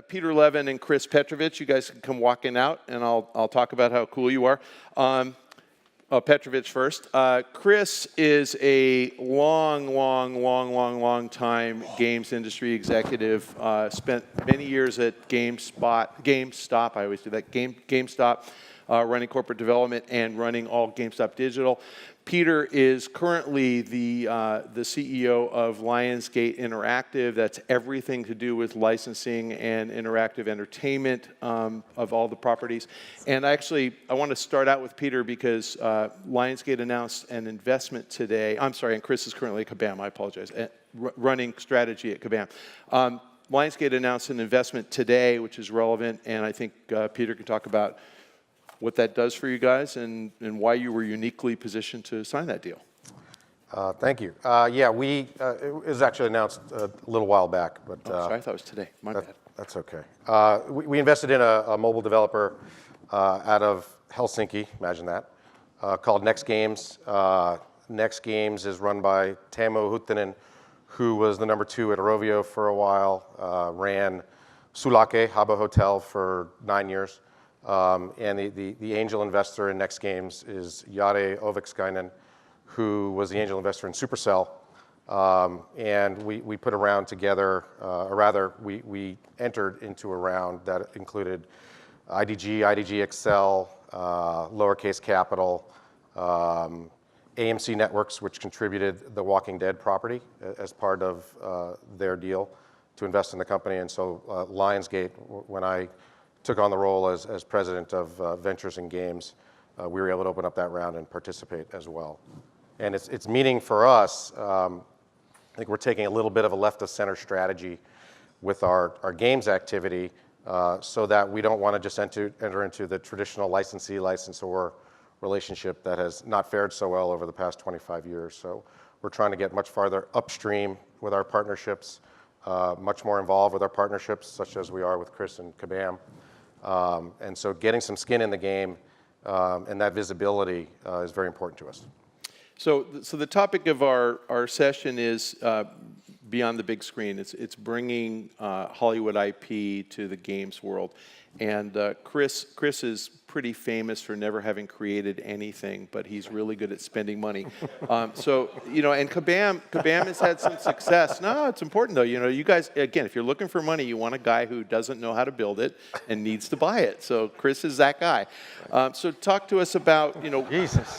Peter Levin and Chris Petrovich. You guys can come walking out, and I'll talk about how cool you are. Petrovich first. Chris is a long time games industry executive. Spent many years at GameStop. I always do that. GameStop, running corporate development and running all GameStop Digital. Peter is currently the CEO of Lionsgate Interactive. That's everything to do with licensing and interactive entertainment of all the properties. And I want to start out with Peter because Lionsgate announced an investment today. I'm sorry, and Chris is currently at Kabam. I apologize. Running strategy at Kabam. Lionsgate announced an investment today, which is relevant, and I think Peter can talk about what that does for you guys and why you were uniquely positioned to sign that deal. Thank you. Yeah, it was actually announced a little while back. But, sorry, I thought it was today. My bad. That's okay. We invested in a mobile developer out of Helsinki, imagine that, called Next Games. Next Games is run by Teemu Huhtinen, who was the number 2 at Rovio for a while, ran Sulake Habbo Hotel for 9 years. And the angel investor in Next Games is Jari Ovikskainen, who was the angel investor in Supercell. And we put a round together, or rather, we entered into a round that included IDG Excel, Lowercase Capital, AMC Networks, which contributed the Walking Dead property as part of their deal to invest in the company. And so Lionsgate, when I took on the role as president of Ventures and Games, we were able to open up that round and participate as well. And it's meaning for us, I think we're taking a little bit of a left-of-center strategy with our games activity so that we don't want to just enter into the traditional licensee-licensor relationship that has not fared so well over the past 25 years. So we're trying to get much farther upstream with our partnerships, much more involved with our partnerships, such as we are with Chris and Kabam. And so getting some skin in the game and that visibility is very important to us. So the topic of our session is beyond the big screen. It's bringing Hollywood IP to the games world. And Chris is pretty famous for never having created anything, but he's really good at spending money. So, and Kabam has had some success. No, it's important though. You guys, again, if you're looking for money, you want a guy who doesn't know how to build it and needs to buy it. So Chris is that guy. So talk to us about, Jesus.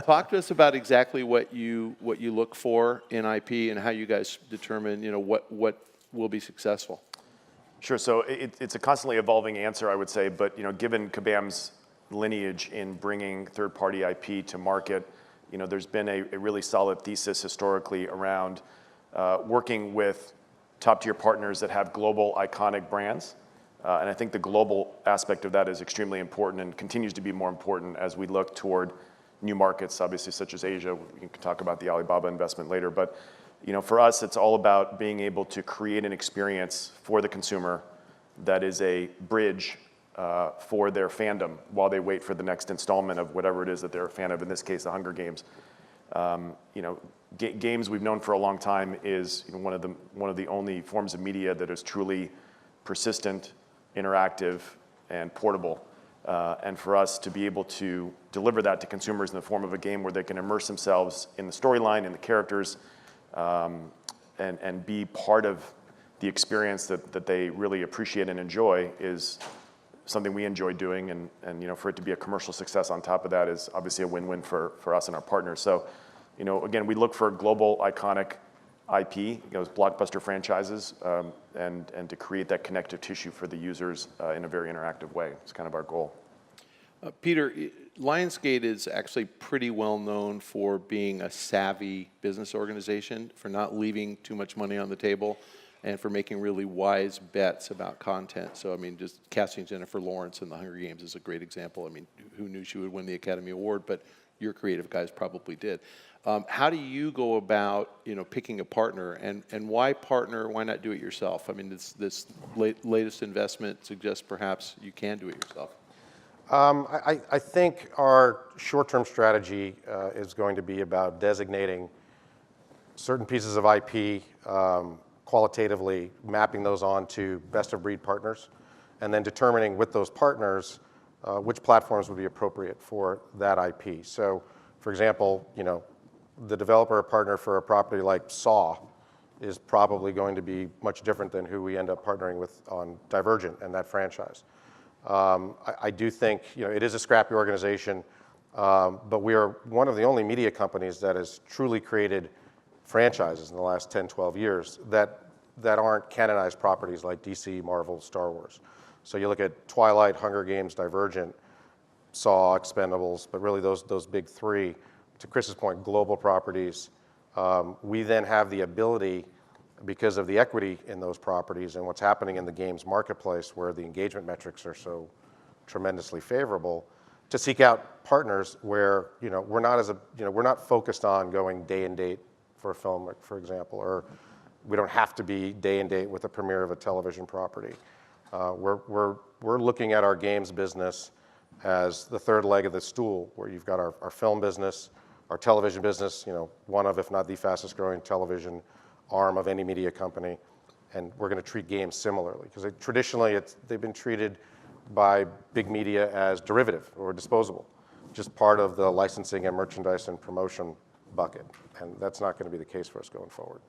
Talk to us about exactly what you look for in IP and how you guys determine, what will be successful. Sure. So it's a constantly evolving answer, I would say. But given Kabam's lineage in bringing third-party IP to market, there's been a really solid thesis historically around working with top-tier partners that have global iconic brands. And I think the global aspect of that is extremely important and continues to be more important as we look toward new markets, obviously such as Asia. We can talk about the Alibaba investment later, but. For us, it's all about being able to create an experience for the consumer that is a bridge for their fandom while they wait for the next installment of whatever it is that they're a fan of, in this case, the Hunger Games. Games we've known for a long time is one of the only forms of media that is truly persistent, interactive, and portable. And for us to be able to deliver that to consumers in the form of a game where they can immerse themselves in the storyline and the characters, and be part of the experience that they really appreciate and enjoy is something we enjoy doing, and for it to be a commercial success on top of that is obviously a win-win for us and our partners. So, again, we look for global iconic IP, those blockbuster franchises, and to create that connective tissue for the users in a very interactive way. It's kind of our goal. Peter, Lionsgate is actually pretty well known for being a savvy business organization, for not leaving too much money on the table, and for making really wise bets about content. So, just casting Jennifer Lawrence in the Hunger Games is a great example. Who knew she would win the Academy Award, but your creative guys probably did. How do you go about, picking a partner, and why partner? Why not do it yourself? This latest investment suggests perhaps you can do it yourself. I think our short-term strategy is going to be about designating certain pieces of IP qualitatively mapping those onto best-of-breed partners, and then determining with those partners which platforms would be appropriate for that IP. So, for example, the developer partner for a property like Saw is probably going to be much different than who we end up partnering with on Divergent and that franchise. I do think it is a scrappy organization, but we are one of the only media companies that has truly created franchises in the last 10, 12 years that aren't canonized properties like DC, Marvel, Star Wars. So you look at Twilight, Hunger Games, Divergent, Saw, Expendables, but really those big three, to Chris's point, global properties. We then have the ability, because of the equity in those properties and what's happening in the games marketplace where the engagement metrics are so tremendously favorable, to seek out partners where we're not focused on going day and date for a film, for example, or we don't have to be day and date with the premiere of a television property. We're looking at our games business as the third leg of the stool, where you've got our film business, our television business, one of, if not the fastest growing television arm of any media company, and we're going to treat games similarly, because traditionally they've been treated by big media as derivative or disposable, just part of the licensing and merchandise and promotion bucket, and that's not going to be the case for us going forward.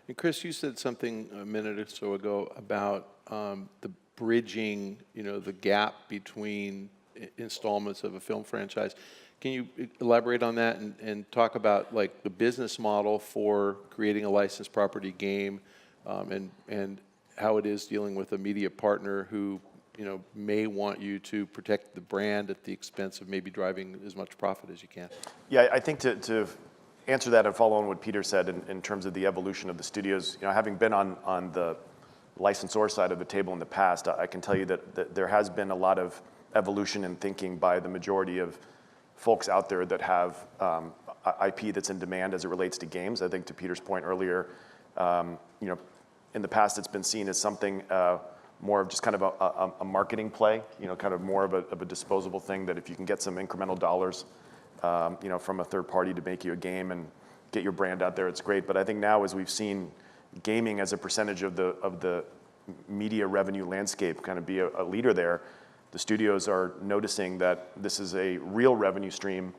And Chris, you said something a minute or so ago about the bridging, the gap between installments of a film franchise. Can you elaborate on that and talk about like the business model for creating a licensed property game, and how it is dealing with a media partner who may want you to protect the brand at the expense of maybe driving as much profit as you can? Yeah, I think to answer that and follow on what Peter said in terms of the evolution of the studios, having been on the licensor side of the table in the past, I can tell you that there has been a lot of evolution in thinking by the majority of folks out there that have IP that's in demand as it relates to games. I think to Peter's point earlier, in the past it's been seen as something more of just kind of a marketing play, kind of more of a disposable thing, that if you can get some incremental dollars from a third party to make you a game and get your brand out there, it's great. But I think now, as we've seen gaming as a percentage of the media revenue landscape kind of be a leader there, the studios are noticing that this is a real revenue stream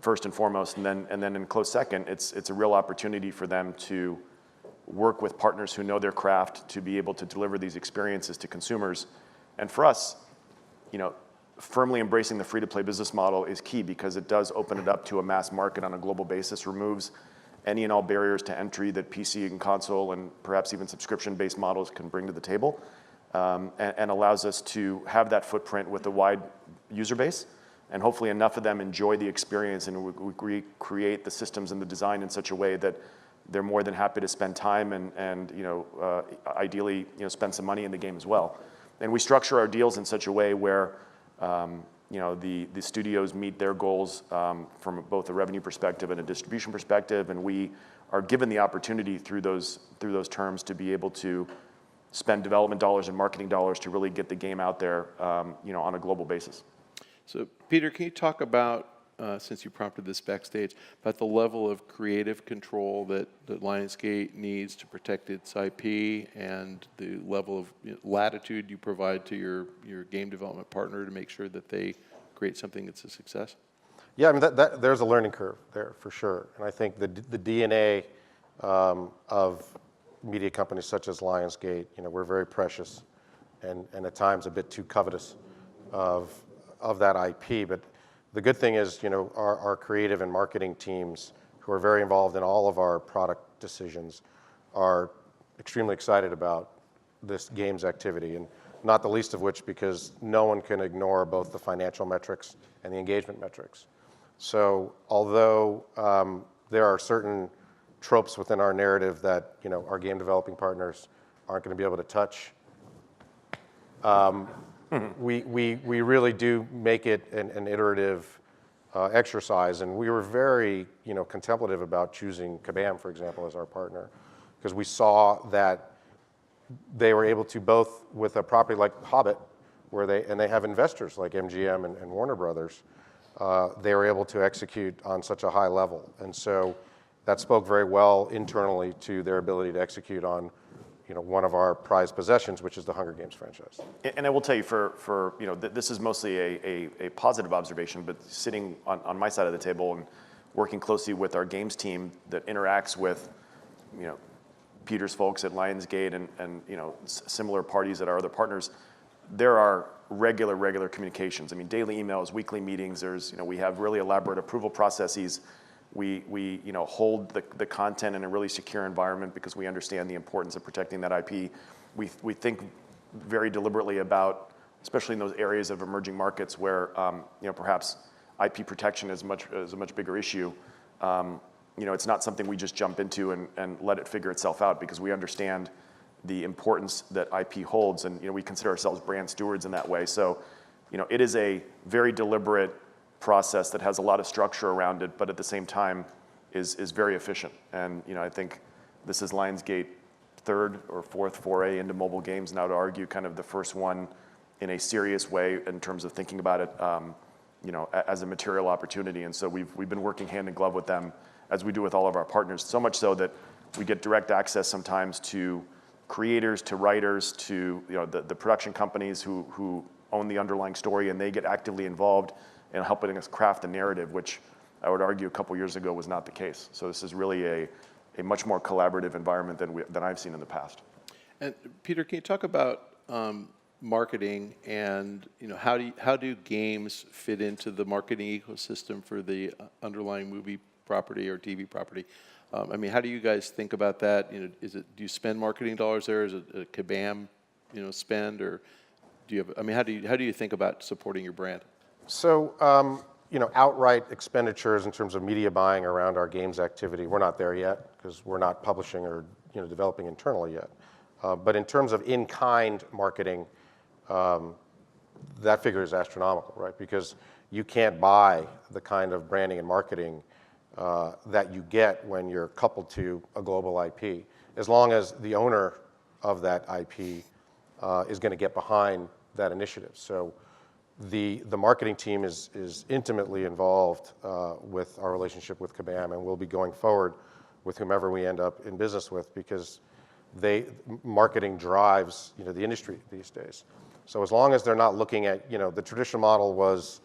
first and foremost, and then in close second, it's a real opportunity for them to work with partners who know their craft to be able to deliver these experiences to consumers. And for us, firmly embracing the free-to-play business model is key, because it does open it up to a mass market on a global basis, removes any and all barriers to entry that PC and console and perhaps even subscription-based models can bring to the table, and allows us to have that footprint with a wide user base, and hopefully enough of them enjoy the experience, and we create the systems and the design in such a way that they're more than happy to spend time and ideally spend some money in the game as well. And we structure our deals in such a way where the studios meet their goals from both a revenue perspective and a distribution perspective, and we are given the opportunity through those terms to be able to spend development dollars and marketing dollars to really get the game out there on a global basis. So Peter, can you talk about, since you prompted this backstage, about the level of creative control that Lionsgate needs to protect its IP, and the level of latitude you provide to your game development partner to make sure that they create something that's a success? Yeah, I mean, there's a learning curve there for sure. And I think the DNA of media companies such as Lionsgate, we're very precious and at times a bit too covetous of that IP. But the good thing is, our creative and marketing teams, who are very involved in all of our product decisions, are extremely excited about this games activity, and not the least of which because no one can ignore both the financial metrics and the engagement metrics. So although there are certain tropes within our narrative that our game developing partners aren't going to be able to touch, we really do make it an iterative exercise, and we were very contemplative about choosing Kabam, for example, as our partner, because we saw that they were able to, both with a property like Hobbit, where they have investors like MGM and Warner Brothers, they were able to execute on such a high level, and so that spoke very well internally to their ability to execute on one of our prized possessions, which is the Hunger Games franchise. And I will tell you, this is mostly a positive observation, but sitting on my side of the table and working closely with our games team that interacts with, Peter's folks at Lionsgate and similar parties that are other partners, there are regular communications. I mean, daily emails, weekly meetings. We have really elaborate approval processes. We hold the content in a really secure environment because we understand the importance of protecting that IP. We think very deliberately about, especially in those areas of emerging markets where perhaps IP protection is a much bigger issue. It's not something we just jump into and let it figure itself out, because we understand the importance that IP holds, and we consider ourselves brand stewards in that way. So, it is a very deliberate process that has a lot of structure around it, but at the same time is very efficient. And I think this is Lionsgate's third or fourth foray into mobile games, and I would argue kind of the first one in a serious way in terms of thinking about it, as a material opportunity. And so we've been working hand in glove with them, as we do with all of our partners, so much so that we get direct access sometimes to creators, to writers, to the production companies who own the underlying story, and they get actively involved in helping us craft the narrative, which I would argue a couple years ago was not the case. So this is really a much more collaborative environment than I've seen in the past. And Peter, can you talk about marketing and how do games fit into the marketing ecosystem for the underlying movie property or TV property? How do you guys think about that? Do you spend marketing dollars there? Is it a kabam, spend, or do you have? How do you think about supporting your brand? So, outright expenditures in terms of media buying around our games activity, we're not there yet because we're not publishing or developing internally yet. But in terms of in-kind marketing, that figure is astronomical, right? Because you can't buy the kind of branding and marketing that you get when you're coupled to a global IP, as long as the owner of that IP is going to get behind that initiative. So the marketing team is intimately involved with our relationship with Kabam, and we'll be going forward with whomever we end up in business with, because marketing drives the industry these days. So as long as they're not looking at the traditional model was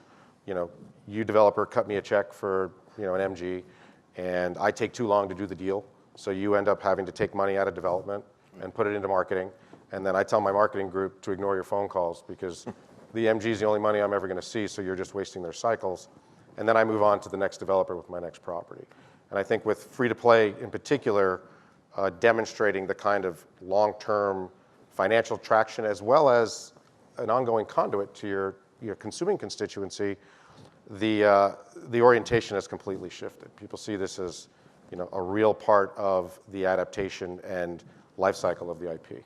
you developer cut me a check for an MG, and I take too long to do the deal, so you end up having to take money out of development and put it into marketing, and then I tell my marketing group to ignore your phone calls because the MG is the only money I'm ever going to see, so you're just wasting their cycles, and then I move on to the next developer with my next property. And I think with free-to-play in particular, demonstrating the kind of long-term financial traction as well as an ongoing conduit to your consuming constituency, the orientation has completely shifted. People see this as a real part of the adaptation and life cycle of the IP.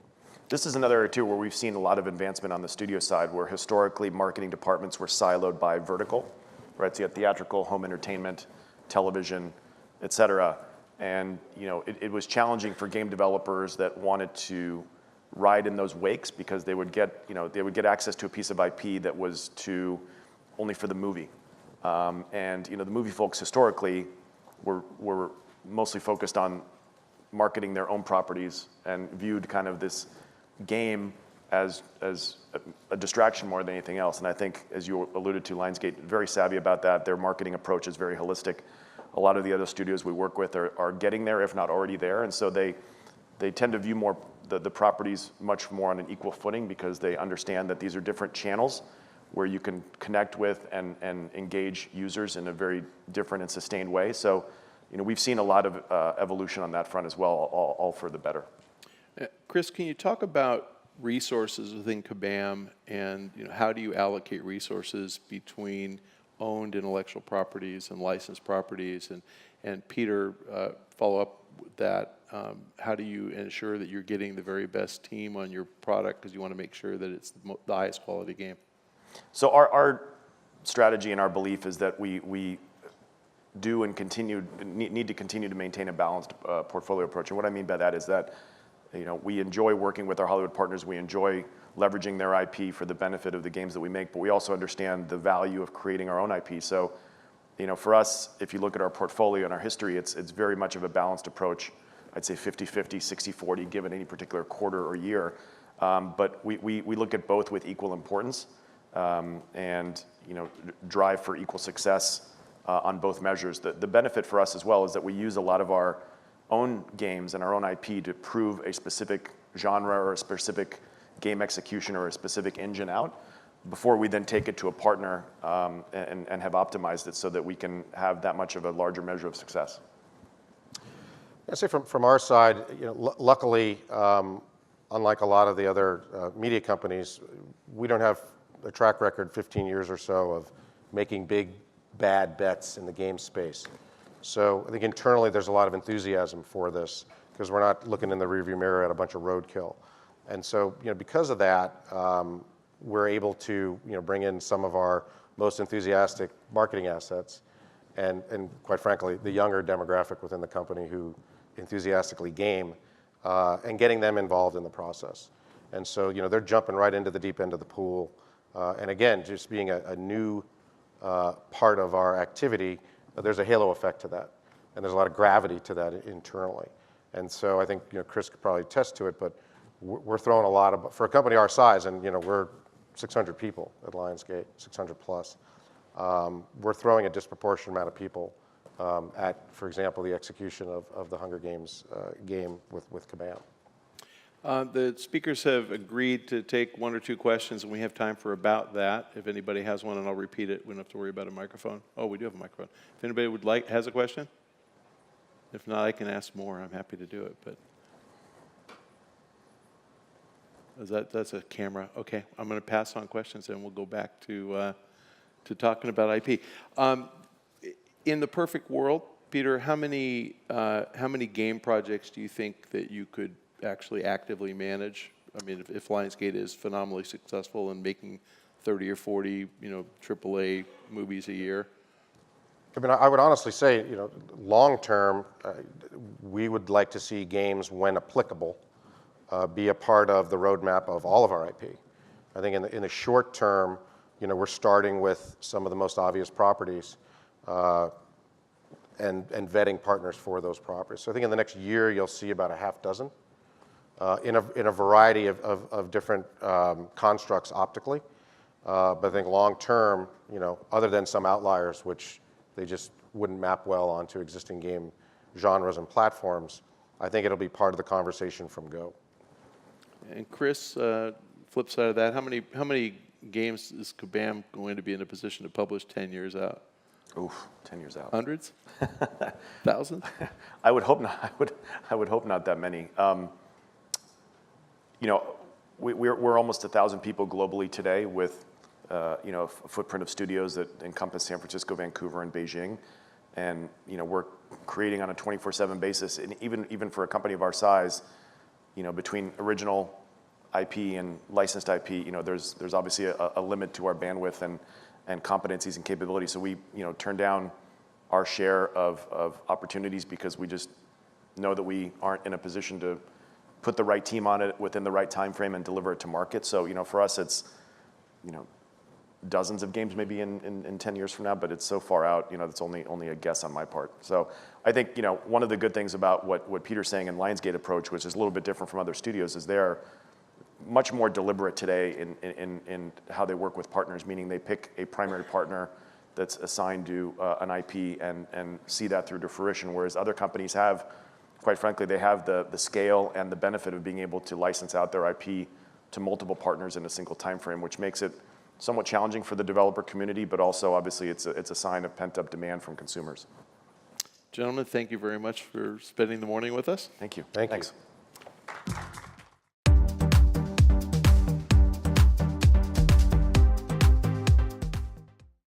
This is another area too where we've seen a lot of advancement on the studio side, where historically marketing departments were siloed by vertical, right? So you had theatrical, home entertainment, television, et cetera. And it was challenging for game developers that wanted to ride in those wakes, because they would get access to a piece of IP that was only for the movie. And the movie folks historically were mostly focused on marketing their own properties and viewed kind of this game as a distraction more than anything else. And I think, as you alluded to, Lionsgate, very savvy about that. Their marketing approach is very holistic. A lot of the other studios we work with are getting there, if not already there. And so they tend to view more the properties much more on an equal footing, because they understand that these are different channels where you can connect with and engage users in a very different and sustained way. So, we've seen a lot of evolution on that front as well, all for the better. Chris, can you talk about resources within Kabam, and how do you allocate resources between owned intellectual properties and licensed properties? And Peter, follow up with that. How do you ensure that you're getting the very best team on your product, because you want to make sure that it's the highest quality game? So our strategy and our belief is that we do and need to continue to maintain a balanced portfolio approach. And what I mean by that is that we enjoy working with our Hollywood partners. We enjoy leveraging their IP for the benefit of the games that we make, but we also understand the value of creating our own IP. So, for us, if you look at our portfolio and our history, it's very much of a balanced approach. I'd say 50-50, 60-40, given any particular quarter or year. But we look at both with equal importance and drive for equal success on both measures. The benefit for us as well is that we use a lot of our own games and our own IP to prove a specific genre or a specific game execution or a specific engine out before we then take it to a partner and have optimized it so that we can have that much of a larger measure of success. I'd say from our side, luckily, unlike a lot of the other media companies, we don't have a track record 15 years or so of making big, bad bets in the game space. So I think internally there's a lot of enthusiasm for this because we're not looking in the rearview mirror at a bunch of roadkill. And so because of that, we're able to bring in some of our most enthusiastic marketing assets and quite frankly, the younger demographic within the company who enthusiastically game and getting them involved in the process. And so they're jumping right into the deep end of the pool. And again, just being a new part of our activity, there's a halo effect to that. And there's a lot of gravity to that internally. And so I think Chris could probably attest to it, but we're throwing a lot of, for a company our size, and we're 600 people at Lionsgate, 600 plus, we're throwing a disproportionate amount of people at, for example, the execution of the Hunger Games game with Kabam. The speakers have agreed to take 1 or 2 questions, and we have time for about that. If anybody has one, and I'll repeat it, we don't have to worry about a microphone. Oh, we do have a microphone. If anybody has a question? If not, I can ask more. I'm happy to do it, but that's a camera. Okay, I'm going to pass on questions, and we'll go back to talking about IP. In the perfect world, Peter, how many game projects do you think that you could actually actively manage? I mean, if Lionsgate is phenomenally successful in making 30 or 40, AAA movies a year. I mean, I would honestly say, long term, we would like to see games, when applicable, be a part of the roadmap of all of our IP. I think in the short term, we're starting with some of the most obvious properties and vetting partners for those properties. So I think in the next year, you'll see about a half dozen in a variety of different constructs optically. But I think long term, other than some outliers, which they just wouldn't map well onto existing game genres and platforms, I think it'll be part of the conversation from go. And Chris, flip side of that, how many games is Kabam going to be in a position to publish 10 years out? Oof, 10 years out. Hundreds? Thousands? I would hope not. I would hope not that many. We're almost 1,000 people globally today with a footprint of studios that encompass San Francisco, Vancouver, and Beijing. And we're creating on a 24/7 basis. And even for a company of our size, between original IP and licensed IP, there's obviously a limit to our bandwidth and competencies and capabilities. So we turn down our share of opportunities because we just know that we aren't in a position to put the right team on it within the right time frame and deliver it to market. So for us, it's dozens of games maybe in 10 years from now, but it's so far out, it's only a guess on my part. So I think one of the good things about what Peter's saying in Lionsgate approach, which is a little bit different from other studios, is they're much more deliberate today in how they work with partners, meaning they pick a primary partner that's assigned to an IP and see that through to fruition, whereas other companies have, quite frankly, they have the scale and the benefit of being able to license out their IP to multiple partners in a single time frame, which makes it somewhat challenging for the developer community, but also obviously it's a sign of pent-up demand from consumers. Gentlemen, thank you very much for spending the morning with us. Thank you. Thanks. Thanks.